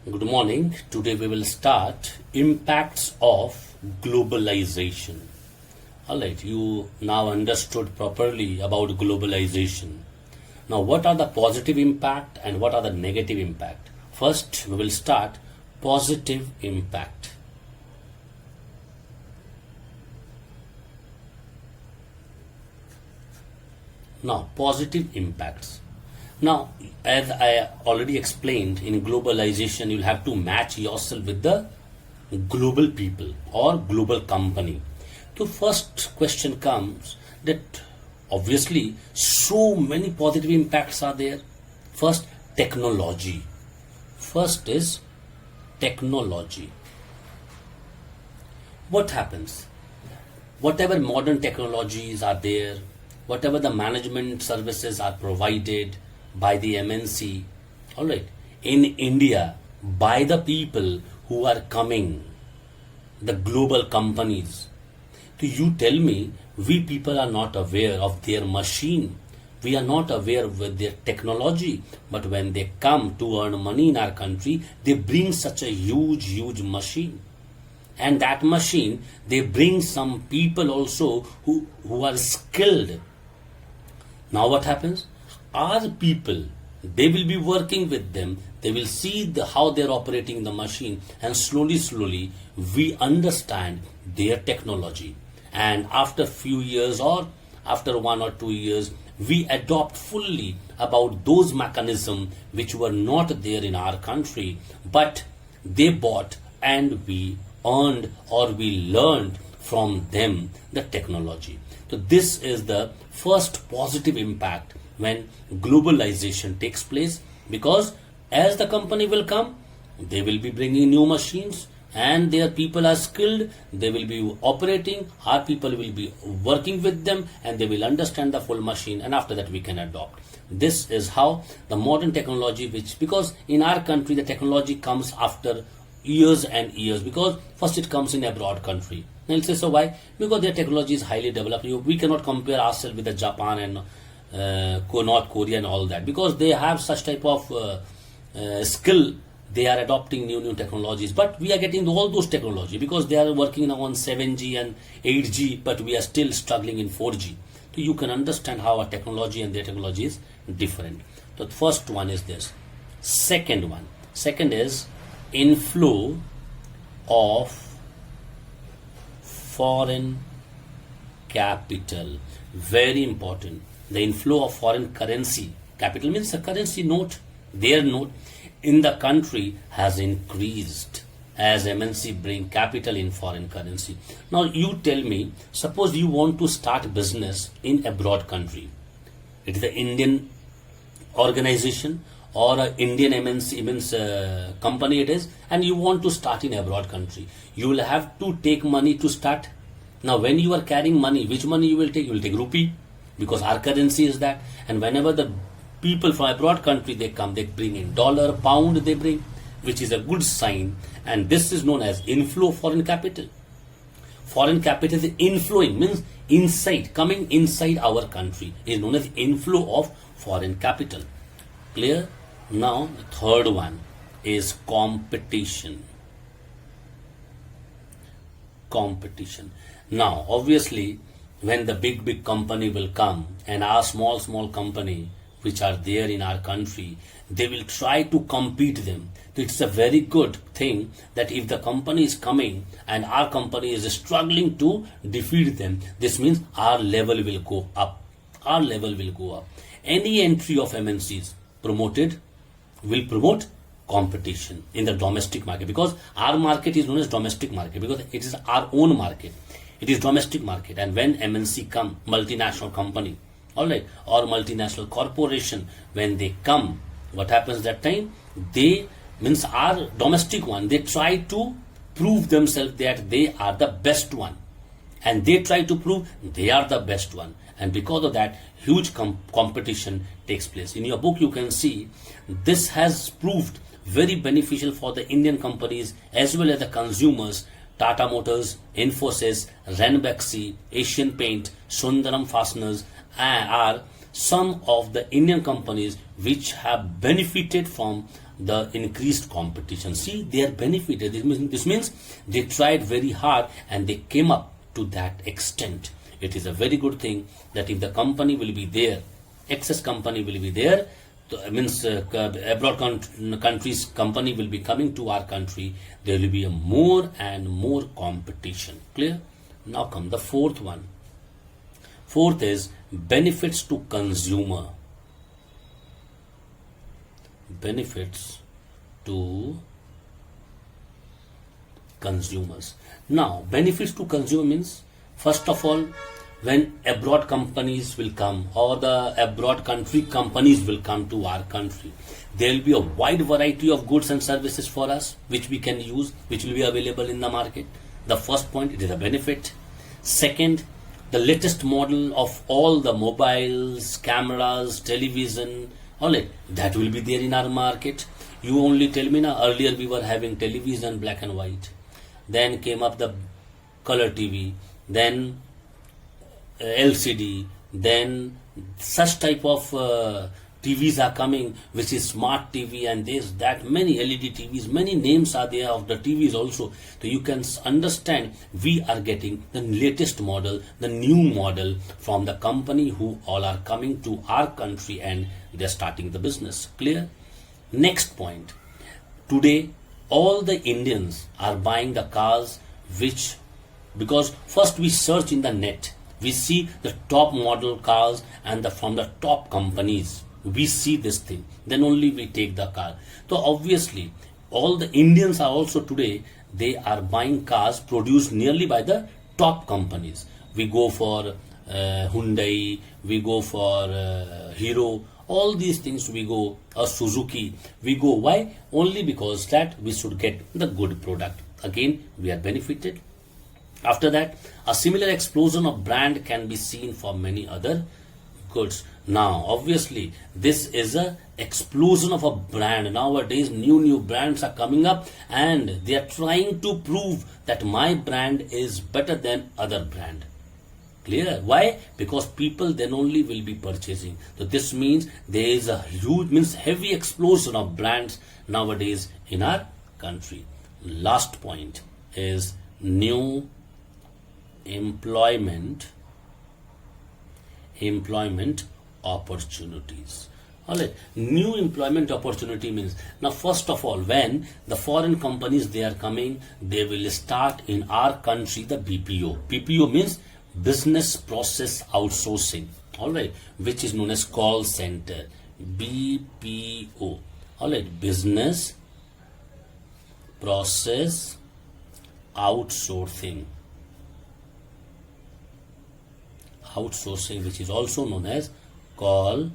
Good morning. Today we will start impacts of globalization. Alright, you now understood properly about globalization. Now what are the positive impact and what are the negative impact? First we will start positive impact. Now positive impacts. Now, as I already explained, in globalization, you'll have to match yourself with the global people or global company. So, first question comes that obviously so many positive impacts are there. First, technology. First is technology. What happens? Whatever modern technologies are there, whatever the management services are provided by the MNC, all right, in India, by the people who are coming, the global companies. So you tell me, we people are not aware of their machine. We are not aware with their technology. But when they come to earn money in our country, they bring such a huge machine. And that machine, they bring some people also who are skilled. Now what happens? Our people, they will be working with them. They will see how they're operating the machine, and slowly we understand their technology. And after few years or after 1 or 2 years, we adopt fully about those mechanisms which were not there in our country, but they bought and we earned or we learned from them the technology. So this is the first positive impact when globalization takes place, because as the company will come, they will be bringing new machines and their people are skilled, they will be operating, our people will be working with them and they will understand the full machine, and after that we can adopt. This is how the modern technology, which because in our country the technology comes after years and years, because first it comes in abroad country. And you'll say, so why? Because their technology is highly developed. We cannot compare ourselves with the Japan and North Korea and all that, because they have such type of skill. They are adopting new technologies, but we are getting all those technology because they are working now on 7G and 8G, but we are still struggling in 4G. So you can understand how our technology and their technology is different. So the first one is this. Second is inflow of foreign capital. Very important. The inflow of foreign currency. Capital means a currency note. Their note in the country has increased as MNC bring capital in foreign currency. Now you tell me, suppose you want to start business in abroad country. It is the Indian organization or an Indian MNC means company it is, and you want to start in abroad country. You will have to take money to start. Now when you are carrying money, which money you will take? You will take rupee, because our currency is that. And whenever the people from abroad country they come, they bring in dollar, pound they bring, which is a good sign, and this is known as inflow of foreign capital. Foreign capital is inflowing, means inside, coming inside our country, is known as inflow of foreign capital. Clear? Now the third one is competition. Now obviously when the big company will come and our small company which are there in our country, they will try to compete them. It's a very good thing that if the company is coming and our company is struggling to defeat them, this means our level will go up. Any entry of MNCs will promote competition in the domestic market, because our market is known as domestic market, because it is our own market. It is domestic market. And when MNC come, multinational company, all right, or multinational corporation, when they come, what happens that time? They means our domestic one, they try to prove themselves that they are the best one, and they try to prove they are the best one, and because of that huge competition takes place. In your book you can see this has proved very beneficial for the Indian companies as well as the consumers. Tata Motors, Infosys, Ranbaxy, Asian Paint, Sundaram Fasteners are some of the Indian companies which have benefited from the increased competition. See, they are benefited. This means they tried very hard and they came up to that extent. It is a very good thing that if the company will be there, excess company will be there, means abroad countries company will be coming to our country, there will be a more and more competition. Clear? Now come the fourth one. Fourth is benefits to consumer. Benefits to consumers. Now, benefits to consumer means, first of all, when abroad companies will come or the abroad country companies will come to our country, there will be a wide variety of goods and services for us which we can use, which will be available in the market. The first point, it is a benefit. Second, the latest model of all the mobiles, cameras, television, all right, that will be there in our market. You only tell me now, earlier we were having television black and white. Then came up the color TV, then LCD, then such type of TVs are coming, which is smart TV, and there's that many LED TVs, many names are there of the TVs also. So you can understand we are getting the latest model, the new model from the company who all are coming to our country and they're starting the business. Clear? Next point. Today, all the Indians are buying the cars which, because first we search in the net, we see the top model cars and from the top companies. We see this thing, then only we take the car. So obviously, all the Indians are also today, they are buying cars produced nearly by the top companies. We go for Hyundai, we go for Hero, all these things we go, Suzuki, we go. Why? Only because that we should get the good product. Again, we are benefited. After that, a similar explosion of brand can be seen for many other goods. Now, obviously, this is a explosion of a brand. Nowadays, new brands are coming up and they are trying to prove that my brand is better than other brand. Clear? Why? Because people then only will be purchasing. So this means there is a huge, heavy explosion of brands nowadays in our country. Last point is new employment opportunities. Alright, new employment opportunity means, now first of all, when the foreign companies they are coming, they will start in our country the BPO. BPO means business process outsourcing, alright, which is known as call center. BPO, alright, business process outsourcing, which is also known as call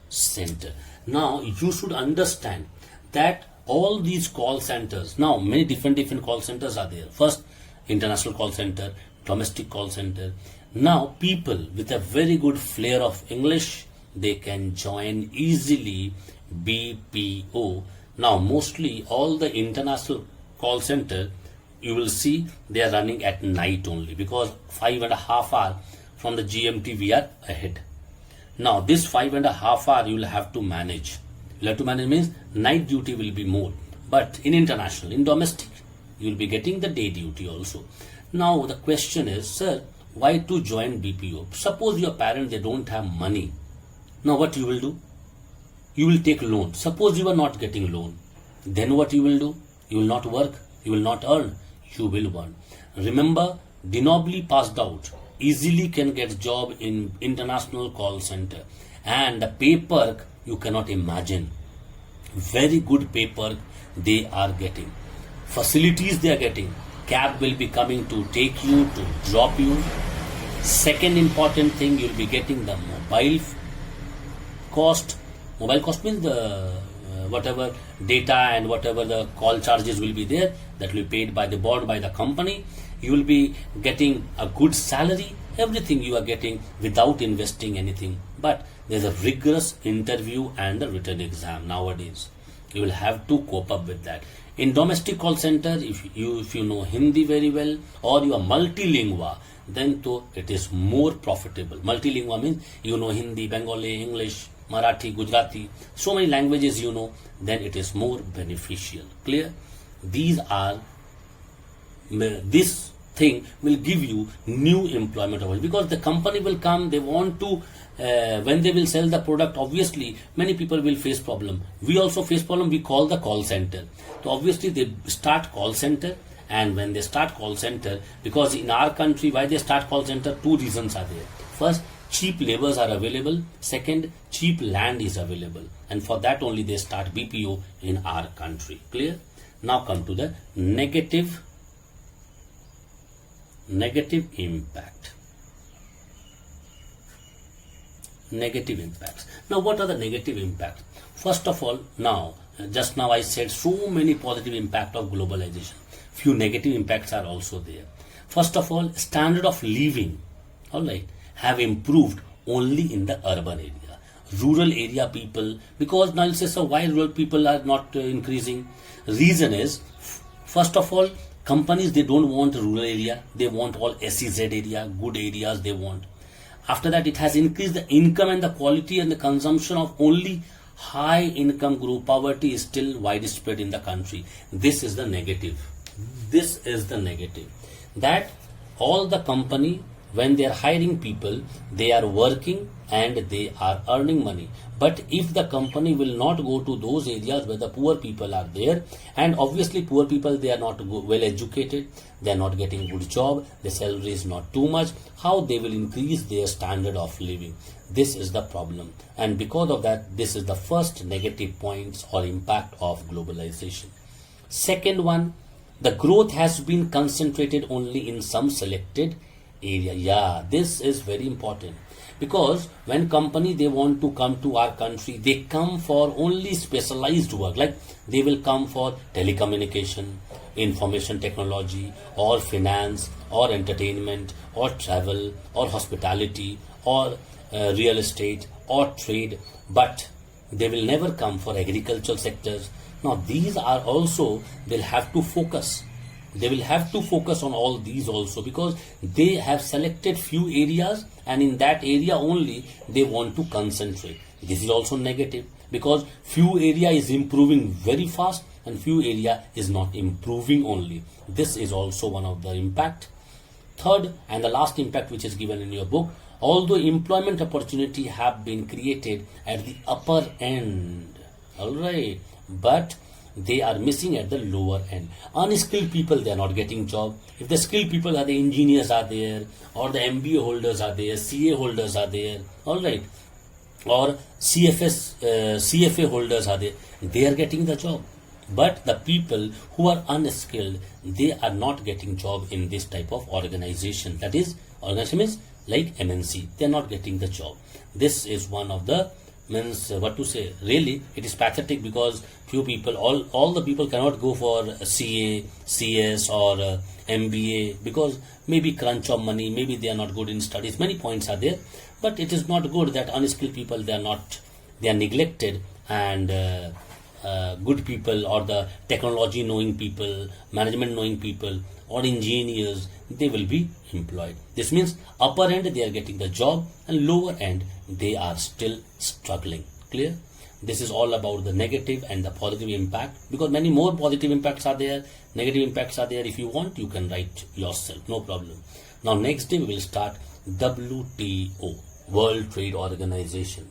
center. Now you should understand that all these call centers, now many different call centers are there. First, international call center, domestic call center. Now people with a very good flair of English, they can join easily BPO. Now mostly all the international call center, you will see they are running at night only, because 5.5 hours from the GMT we are ahead. Now this 5.5 hours you will have to manage. You have to manage means night duty will be more. But in international, in domestic, you will be getting the day duty also. Now the question is, sir, why to join BPO? Suppose your parents, they don't have money. Now what you will do? You will take loan. Suppose you are not getting loan. Then what you will do? You will not work. You will not earn. You will earn. Remember, de nobly passed out easily can get job in international call center, and the pay perk you cannot imagine. Very good pay perk they are getting. Facilities they are getting. Cab will be coming to take you, to drop you. Second important thing, you will be getting the mobile cost. Mobile cost means the whatever data and whatever the call charges will be there, that will be paid by the board, by the company. You will be getting a good salary, everything you are getting without investing anything. But there's a rigorous interview and the written exam nowadays. You will have to cope up with that. In domestic call center, if you know Hindi very well or you are multilingual, then to it is more profitable. Multilingual means you know Hindi, Bengali, English, Marathi, Gujarati, so many languages you know, then it is more beneficial. Clear? This thing will give you new employment opportunity, because the company will come, they want to, when they will sell the product, obviously many people will face problem. We also face problem, we call the call center. So obviously they start call center, and when they start call center, because in our country, why they start call center, two reasons are there. First, cheap labors are available. Second, cheap land is available, and for that only they start BPO in our country. Clear? Now come to the negative impact. Negative impacts. Now what are the negative impacts? First of all, just now I said so many positive impact of globalization. Few negative impacts are also there. First of all, standard of living, all right, have improved only in the urban area. Rural area people, because now you say, so why rural people are not increasing? Reason is, first of all, companies, they don't want rural area, they want all SEZ area, good areas they want. After that, it has increased the income and the quality and the consumption of only high income group. Poverty is still widespread in the country. This is the negative. This is the negative. That all the company, when they are hiring people, they are working and they are earning money. But if the company will not go to those areas where the poor people are there, and obviously poor people, they are not well educated, they are not getting good job, the salary is not too much, how they will increase their standard of living? This is the problem. And because of that, this is the first negative points or impact of globalization. Second one, the growth has been concentrated only in some selected area. Yeah, this is very important, because when company, they want to come to our country, they come for only specialized work. Like they will come for telecommunication, information technology, or finance, or entertainment, or travel, or hospitality, or real estate, or trade, but they will never come for agricultural sectors. Now these are also, they'll have to focus. They will have to focus on all these also, because they have selected few areas, and in that area only they want to concentrate. This is also negative, because few area is improving very fast and few area is not improving only. This is also one of the impact. Third and the last impact, which is given in your book, although employment opportunity have been created at the upper end, all right, but they are missing at the lower end. Unskilled people, they are not getting job. If the skilled people are the engineers are there, or the MBA holders are there, CA holders are there, all right, or CFA holders are there, they are getting the job. But the people who are unskilled, they are not getting job in this type of organization. That is, organization means like MNC, they are not getting the job. This is one of the really it is pathetic, because few people, all the people cannot go for CA, CS, or MBA, because maybe crunch of money, maybe they are not good in studies, many points are there. But it is not good that unskilled people, they are neglected, and good people, or the technology knowing people, management knowing people, or engineers, they will be employed. This means upper end they are getting the job, and lower end they are still struggling. Clear? This is all about the negative and the positive impact, because many more positive impacts are there, negative impacts are there. If you want, you can write yourself, no problem. Now next day we will start WTO, World Trade Organization.